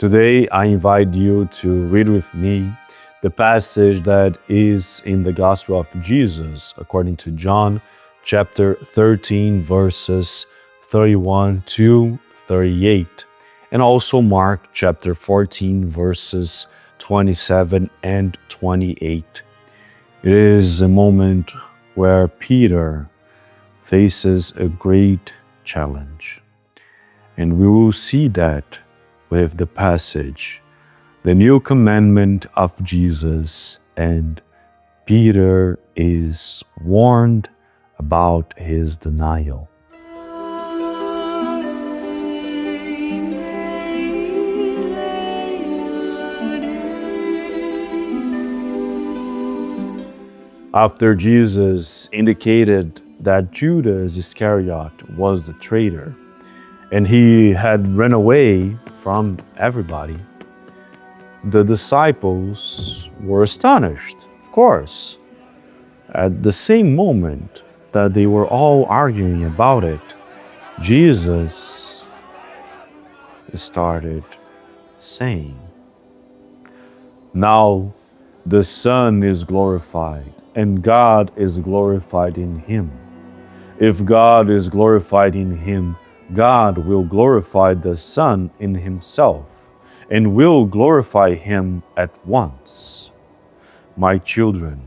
Today, I invite you to read with me the passage that is in the Gospel of Jesus, according to John chapter 13, verses 31 to 38, and also Mark chapter 14, verses 27 and 28. It is a moment where Peter faces a great challenge, and we will see that with the passage, the new commandment of Jesus, and Peter is warned about his denial. After Jesus indicated that Judas Iscariot was the traitor, and he had run away from everybody, the disciples were astonished, of course. At the same moment that they were all arguing about it, Jesus started saying, "Now the Son is glorified, and God is glorified in him. If God is glorified in him, God will glorify the Son in himself, and will glorify him at once. My children,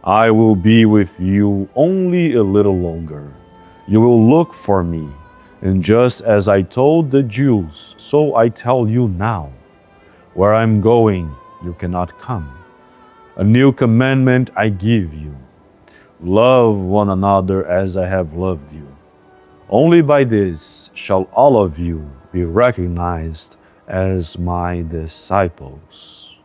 I will be with you only a little longer. You will look for me, and just as I told the Jews, so I tell you now. Where I'm going, you cannot come. A new commandment I give you. Love one another as I have loved you. Only by this shall all of you be recognized as my disciples."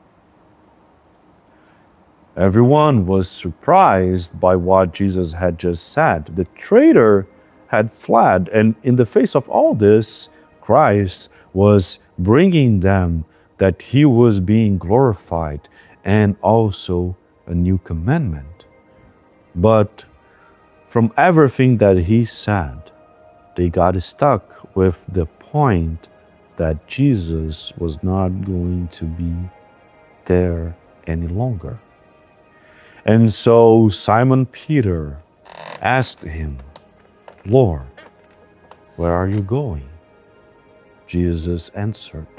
Everyone was surprised by what Jesus had just said. The traitor had fled, and in the face of all this, Christ was bringing them that he was being glorified and also a new commandment. But from everything that he said, they got stuck with the point that Jesus was not going to be there any longer. And so Simon Peter asked him, "Lord, where are you going?" Jesus answered,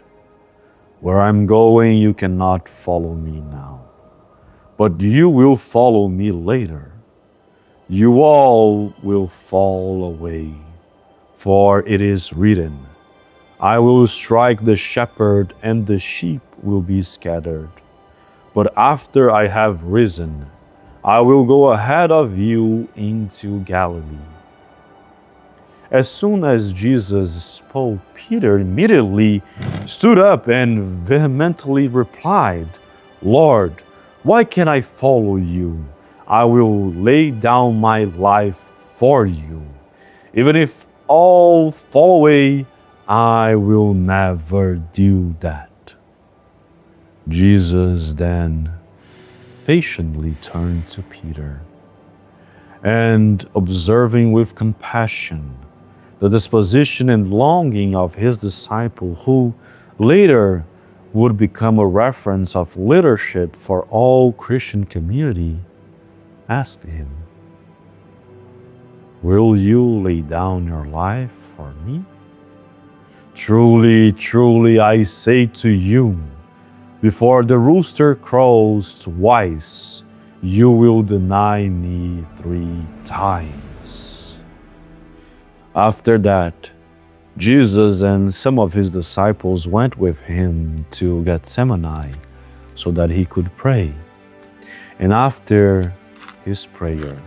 "Where I'm going, you cannot follow me now, but you will follow me later. You all will fall away. For it is written, I will strike the shepherd and the sheep will be scattered. But after I have risen, I will go ahead of you into Galilee." As soon as Jesus spoke, Peter immediately stood up and vehemently replied, "Lord, why can't I follow you? I will lay down my life for you. Even if all fall away, I will never do that." Jesus then patiently turned to Peter, and observing with compassion the disposition and longing of his disciple, who later would become a reference of leadership for all Christian community, asked him, "Will you lay down your life for me? Truly, truly, I say to you, before the rooster crows twice, you will deny me 3 times." After that, Jesus and some of his disciples went with him to Gethsemane so that he could pray. And after his prayer,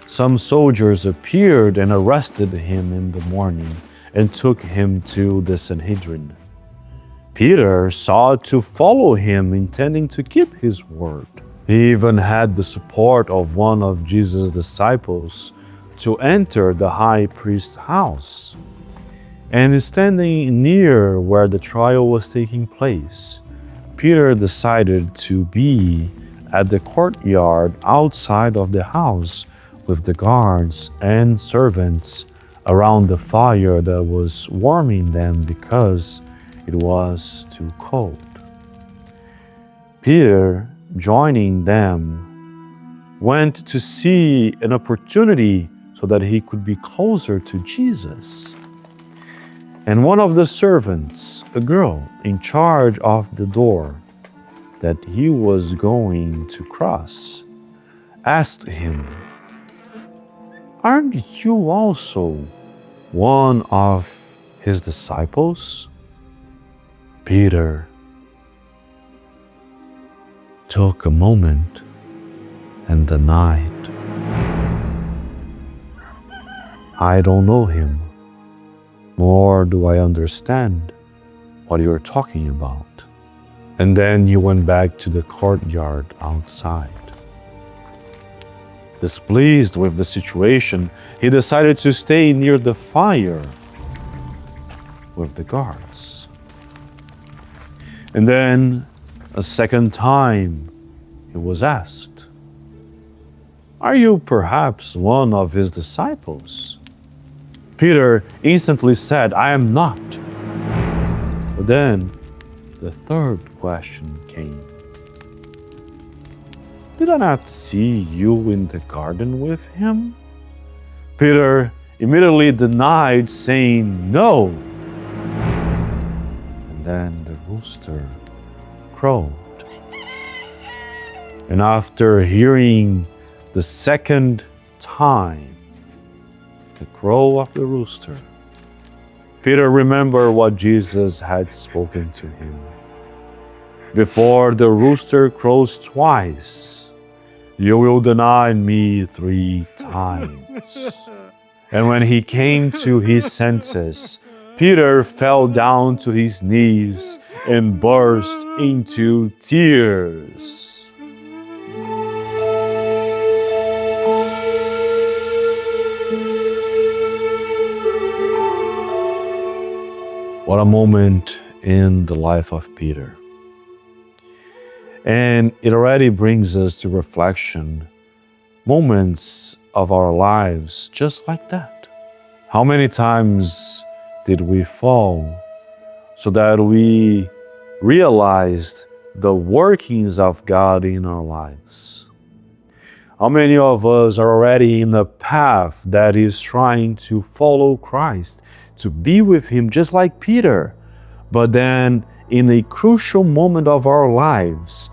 some soldiers appeared and arrested him in the morning and took him to the Sanhedrin. Peter sought to follow him, intending to keep his word. He even had the support of one of Jesus' disciples to enter the high priest's house. And standing near where the trial was taking place, Peter decided to be at the courtyard outside of the house with the guards and servants around the fire that was warming them, because It was too cold. Peter, joining them, went to see an opportunity so that he could be closer to Jesus. And one of the servants, a girl in charge of the door that he was going to cross, asked him, "Aren't you also one of his disciples?" Peter took a moment and denied, "I don't know him, nor do I understand what you're talking about." And then he went back to the courtyard outside. Displeased with the situation, he decided to stay near the fire with the guards. And then, a second time, he was asked, "Are you perhaps one of his disciples?" Peter instantly said, "I am not." But then the third question came. "Did I not see you in the garden with him?" Peter immediately denied, saying, "No." And then the rooster crowed. And after hearing the second time the crow of the rooster, Peter remembered what Jesus had spoken to him. "Before the rooster crows twice, you will deny me 3 times." And when he came to his senses, Peter fell down to his knees and burst into tears. What a moment in the life of Peter. And it already brings us to reflection, moments of our lives just like that. How many times did we fall so that we realized the workings of God in our lives? How many of us are already in a path that is trying to follow Christ, to be with Him just like Peter, but then in a crucial moment of our lives,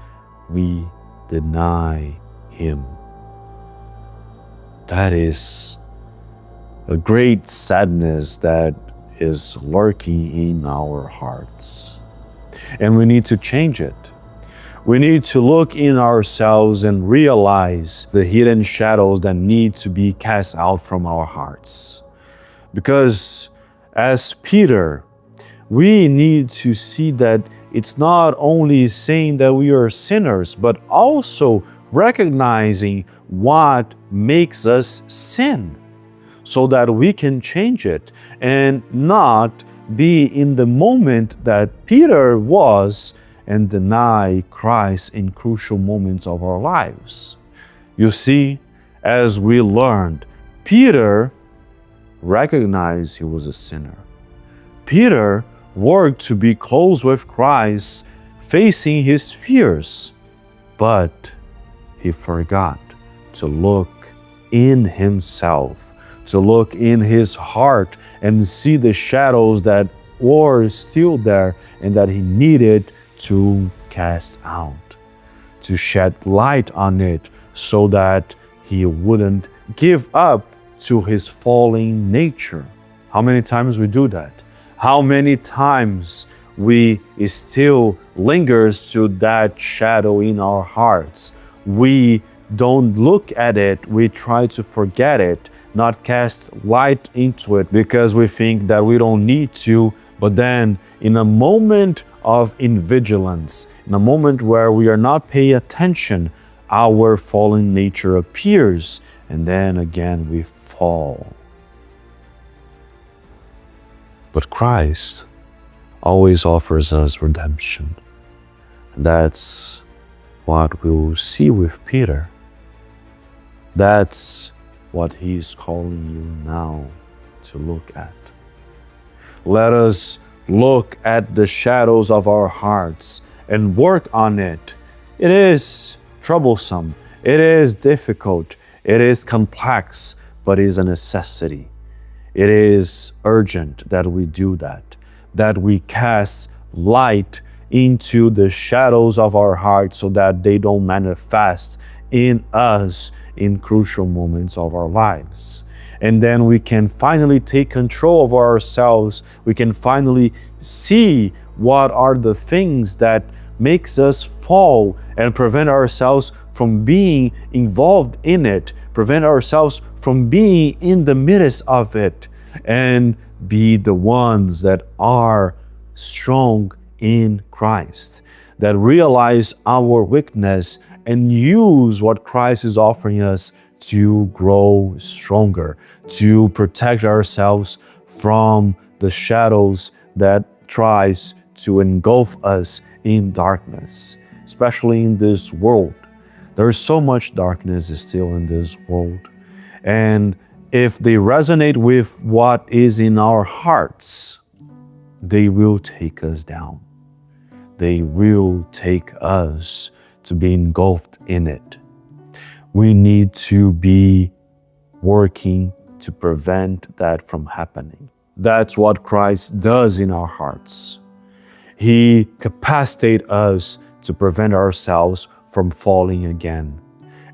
we deny Him? That is a great sadness that is lurking in our hearts. And we need to change it. We need to look in ourselves and realize the hidden shadows that need to be cast out from our hearts. Because as Peter, we need to see that it's not only saying that we are sinners, but also recognizing what makes us sin, so that we can change it and not be in the moment that Peter was and deny Christ in crucial moments of our lives. You see, as we learned, Peter recognized he was a sinner. Peter worked to be close with Christ, facing his fears, but he forgot to look in himself, to look in his heart and see the shadows that were still there and that he needed to cast out, to shed light on it so that he wouldn't give up to his falling nature. How many times we do that? How many times we still lingers to that shadow in our hearts? We don't look at it, we try to forget it, not cast light into it because we think that we don't need to, but then in a moment of invigilance, in a moment where we are not paying attention, our fallen nature appears, and then again we fall. But Christ always offers us redemption. And that's what we'll see with Peter. That's what he's calling you now to look at. Let us look at the shadows of our hearts and work on it. It is troublesome, it is difficult, it is complex, but it is a necessity. It is urgent that we do that we cast light into the shadows of our hearts so that they don't manifest in us in crucial moments of our lives. And then we can finally take control of ourselves. We can finally see what are the things that makes us fall and prevent ourselves from being involved in it, prevent ourselves from being in the midst of it, and be the ones that are strong in Christ, that realize our weakness and use what Christ is offering us to grow stronger, to protect ourselves from the shadows that tries to engulf us in darkness, especially in this world. There is so much darkness still in this world. And if they resonate with what is in our hearts, they will take us down. They will take us to be engulfed in it. We need to be working to prevent that from happening. That's what Christ does in our hearts. He capacitates us to prevent ourselves from falling again.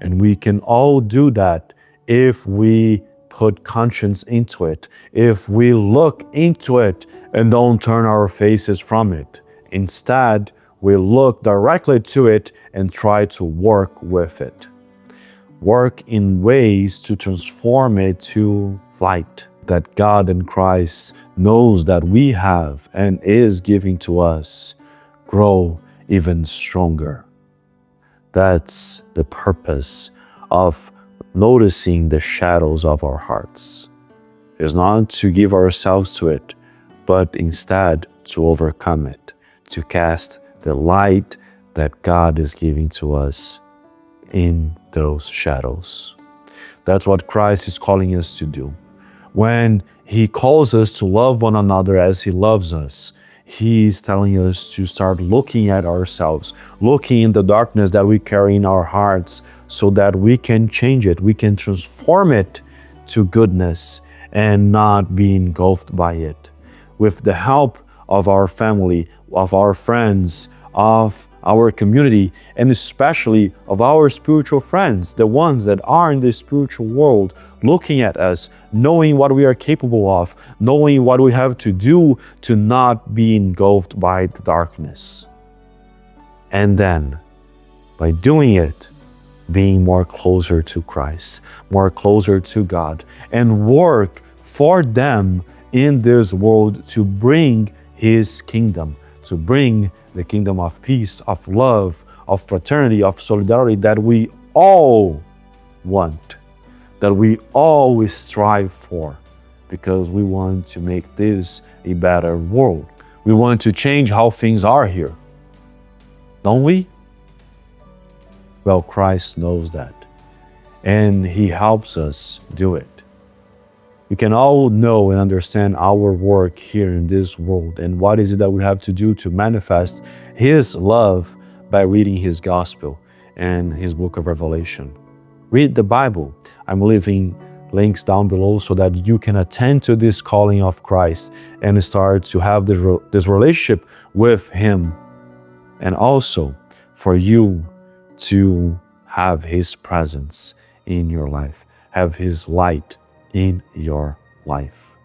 And we can all do that if we put conscience into it, if we look into it and don't turn our faces from it. Instead, we look directly to it and try to work with it. Work in ways to transform it to light that God and Christ knows that we have and is giving to us. Grow even stronger. That's the purpose of noticing the shadows of our hearts. It's not to give ourselves to it, but instead to overcome it, to cast the light that God is giving to us in those shadows. That's what Christ is calling us to do. When He calls us to love one another as He loves us, He is telling us to start looking at ourselves, looking in the darkness that we carry in our hearts so that we can change it, we can transform it to goodness and not be engulfed by it. With the help of our family, of our friends, of our community, and especially of our spiritual friends, the ones that are in the spiritual world, looking at us, knowing what we are capable of, knowing what we have to do to not be engulfed by the darkness. And then, by doing it, being more closer to Christ, more closer to God, and work for them in this world to bring His kingdom, to bring the kingdom of peace, of love, of fraternity, of solidarity that we all want, that we always strive for, because we want to make this a better world. We want to change how things are here, don't we? Well, Christ knows that, and He helps us do it. We can all know and understand our work here in this world and what is it that we have to do to manifest His love by reading His gospel and His book of Revelation. Read the Bible. I'm leaving links down below so that you can attend to this calling of Christ and start to have this relationship with Him, and also for you to have His presence in your life, have His light in your life.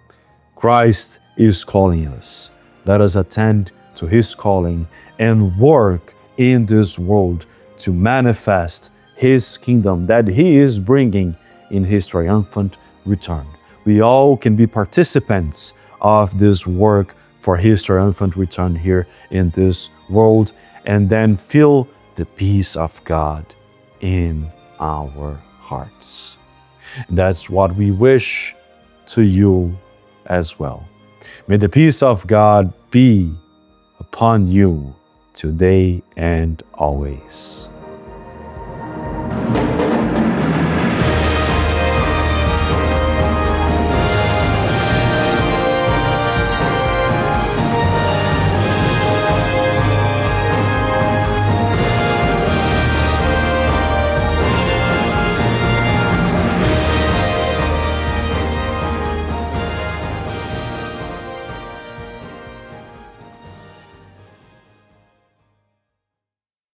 Christ is calling us. Let us attend to His calling and work in this world to manifest His kingdom that He is bringing in His triumphant return. We all can be participants of this work for His triumphant return here in this world, and then feel the peace of God in our hearts. That's what we wish to you as well. May the peace of God be upon you today and always.